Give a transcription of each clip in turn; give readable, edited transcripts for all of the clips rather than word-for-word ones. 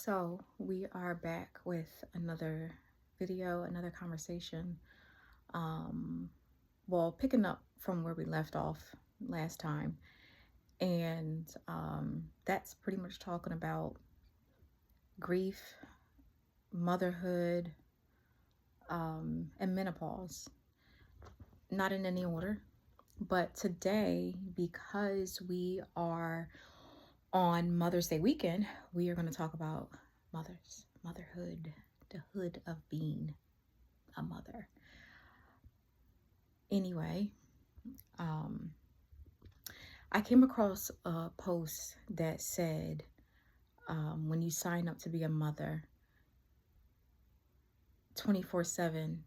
So we are back with another video, another conversation. Um, picking up from where we left off last time, and that's pretty much talking about grief, motherhood, and menopause. Not in any order, but today, because we are on Mother's Day weekend, we are going to talk about motherhood, the hood of being a mother. Anyway, um, I came across a post that said when you sign up to be a mother, 24/7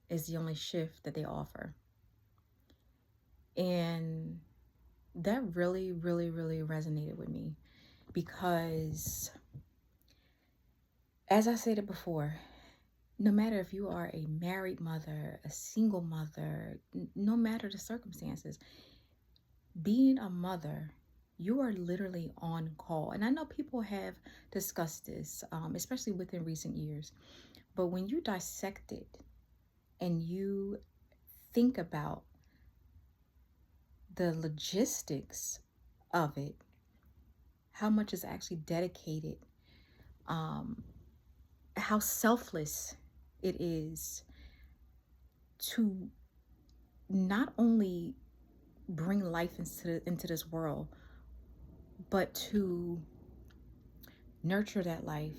is the only shift that they offer. And that really, really, really resonated with me because, as I stated before, no matter if you are a married mother, a single mother, no matter the circumstances, being a mother, you are literally on call. And I know people have discussed this, especially within recent years. But when you dissect it and you think about the logistics of it, how much is actually dedicated, how selfless it is to not only bring life into this world, but to nurture that life.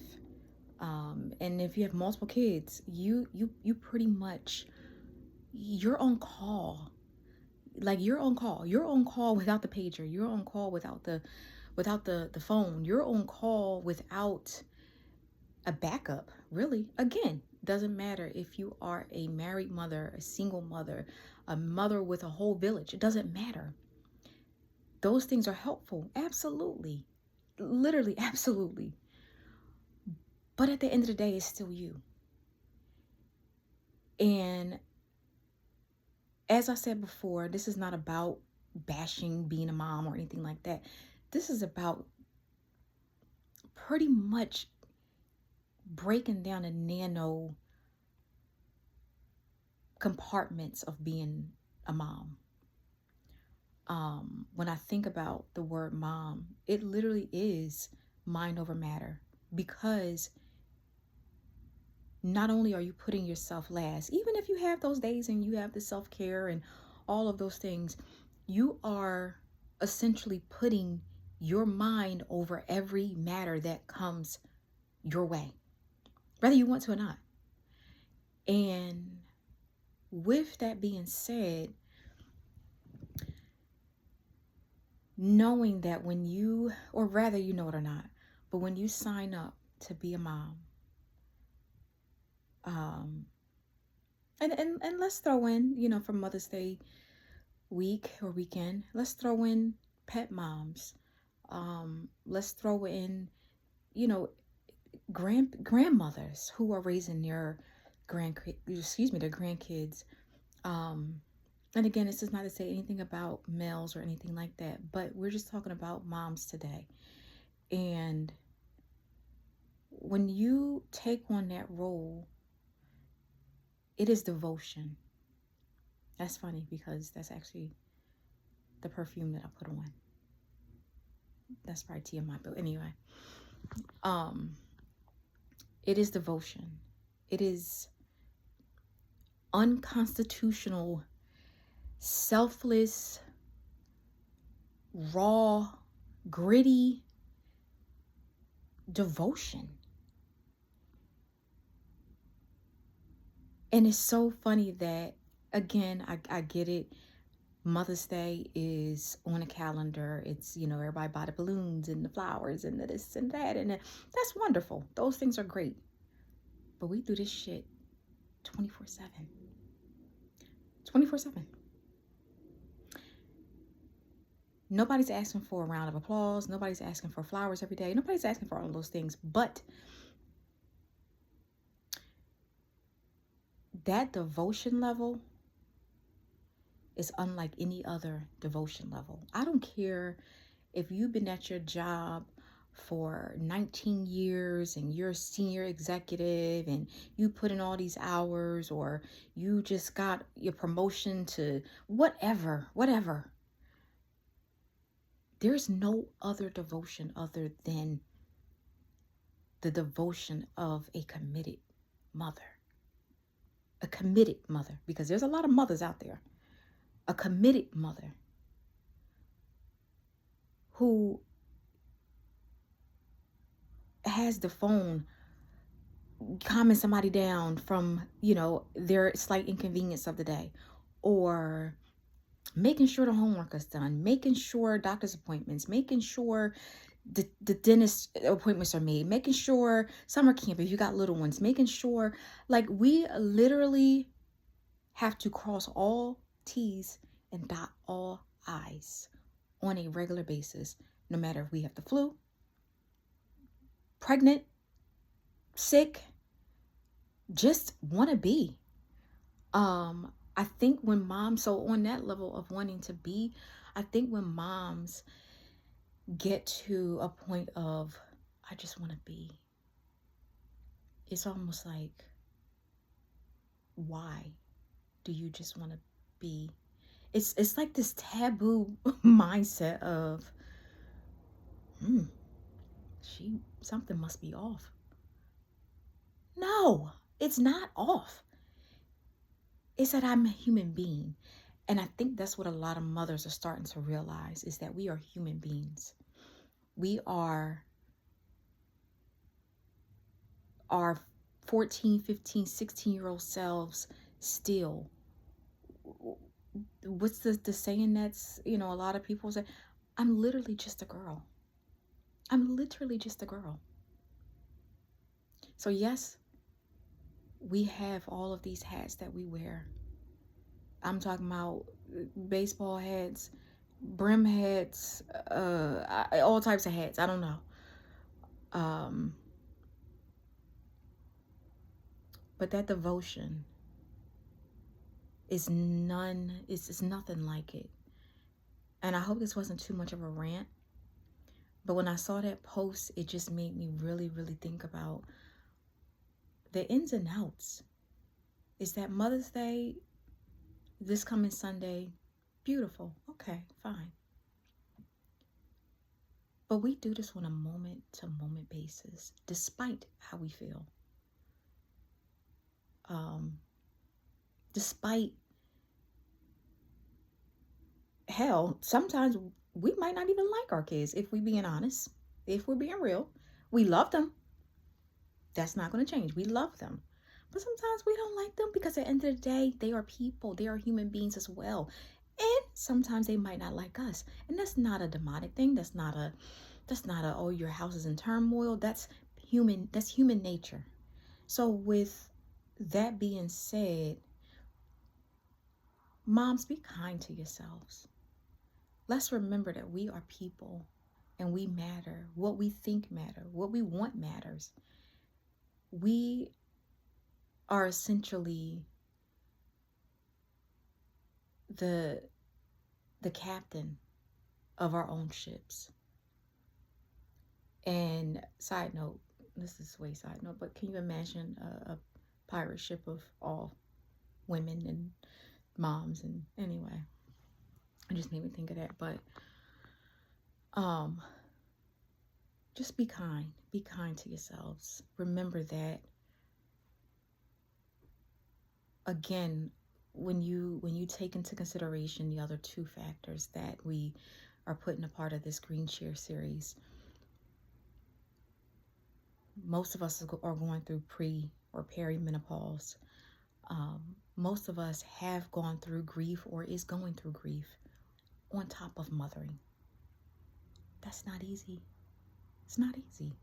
And if you have multiple kids, you pretty much, you're on call. Like you're on call. You're on call without the pager. You're on call without the phone. You're on call without a backup. Really, again, doesn't matter if you are a married mother, a single mother, a mother with a whole village. It doesn't matter. Those things are helpful. Absolutely. Literally, absolutely. But at the end of the day, it's still you. And as I said before, this is not about bashing being a mom or anything like that. This is about pretty much breaking down the nano compartments of being a mom. When I think about the word mom, it literally is mind over matter, because not only are you putting yourself last, even if you have those days and you have the self-care and all of those things, you are essentially putting your mind over every matter that comes your way, whether you want to or not. And with that being said, knowing that when you, or rather, you know it or not, but when you sign up to be a mom, and let's throw in, for Mother's Day week or weekend, let's throw in pet moms. Let's throw in, you know, grandmothers who are raising their their grandkids. And again, this is not to say anything about males or anything like that, but we're just talking about moms today. And when you take on that role, it is devotion. That's funny because that's actually the perfume that I put on. That's probably TMI, but anyway. It is devotion. It is unconstitutional, selfless, raw, gritty devotion. And it's so funny that, again, I get it. Mother's Day is on a calendar. It's, everybody buy the balloons and the flowers and the this and that. And that's wonderful. Those things are great. But we do this shit 24/7. 24/7. Nobody's asking for a round of applause. Nobody's asking for flowers every day. Nobody's asking for all of those things. But that devotion level is unlike any other devotion level. I don't care if you've been at your job for 19 years and you're a senior executive and you put in all these hours, or you just got your promotion to whatever. There's no other devotion other than the devotion of a committed mother. A committed mother, because there's a lot of mothers out there. A committed mother who has the phone calming somebody down from, their slight inconvenience of the day, or making sure the homework is done, making sure doctor's appointments, making sure the dentist appointments are made, making sure summer camp, if you got little ones, making sure, like, we literally have to cross all T's and dot all I's on a regular basis, no matter if we have the flu, pregnant, sick, just want to be. I think when moms, so on that level of wanting to be, I think when moms get to a point of, I just want to be, it's almost like, why do you just want to be? It's like this taboo mindset of, something must be off. No, it's not off. It's that I'm a human being. And I think that's what a lot of mothers are starting to realize, is that we are human beings. We are our 14, 15, 16-year-old selves still. What's the saying that's, a lot of people say, I'm literally just a girl. I'm literally just a girl. So yes, we have all of these hats that we wear. I'm talking about baseball hats, brim hats, all types of hats. I don't know. But that devotion is nothing like it. And I hope this wasn't too much of a rant, but when I saw that post, it just made me really, really think about the ins and outs. Is that Mother's Day this coming Sunday? Beautiful. Okay, fine. But we do this on a moment-to-moment basis, despite how we feel. Despite, hell, sometimes we might not even like our kids, if we're being honest, if we're being real. We love them. That's not going to change. We love them. But sometimes we don't like them, because at the end of the day, they are people. They are human beings as well. And sometimes they might not like us. And that's not a demonic thing. That's not a, oh, your house is in turmoil. That's human nature. So with that being said, moms, be kind to yourselves. Let's remember that we are people and we matter. What we think matters. What we want matters. We are essentially the captain of our own ships. And side note, this is way side note, but can you imagine a pirate ship of all women and moms? And anyway, it just made me think of that. But just be kind to yourselves. Remember that, again, when you take into consideration the other two factors that we are putting a part of this Green Share series, most of us are going through pre or perimenopause. Most of us have gone through grief or is going through grief on top of mothering. That's not easy. It's not easy.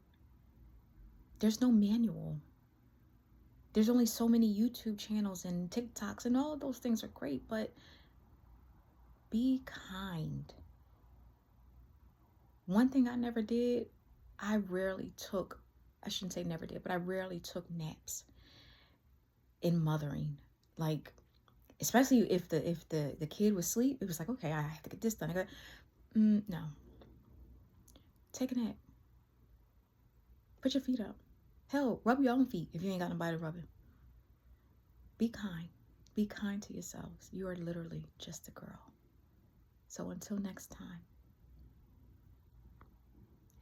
There's no manual. There's only so many YouTube channels and TikToks, and all of those things are great, but be kind. One thing I never did, I rarely took naps in mothering. Like, especially if the kid was asleep, it was like, okay, I have to get this done. No. Take a nap. Put your feet up. Hell, rub your own feet if you ain't got nobody to rub it. Be kind. Be kind to yourselves. You are literally just a girl. So until next time,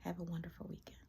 have a wonderful weekend.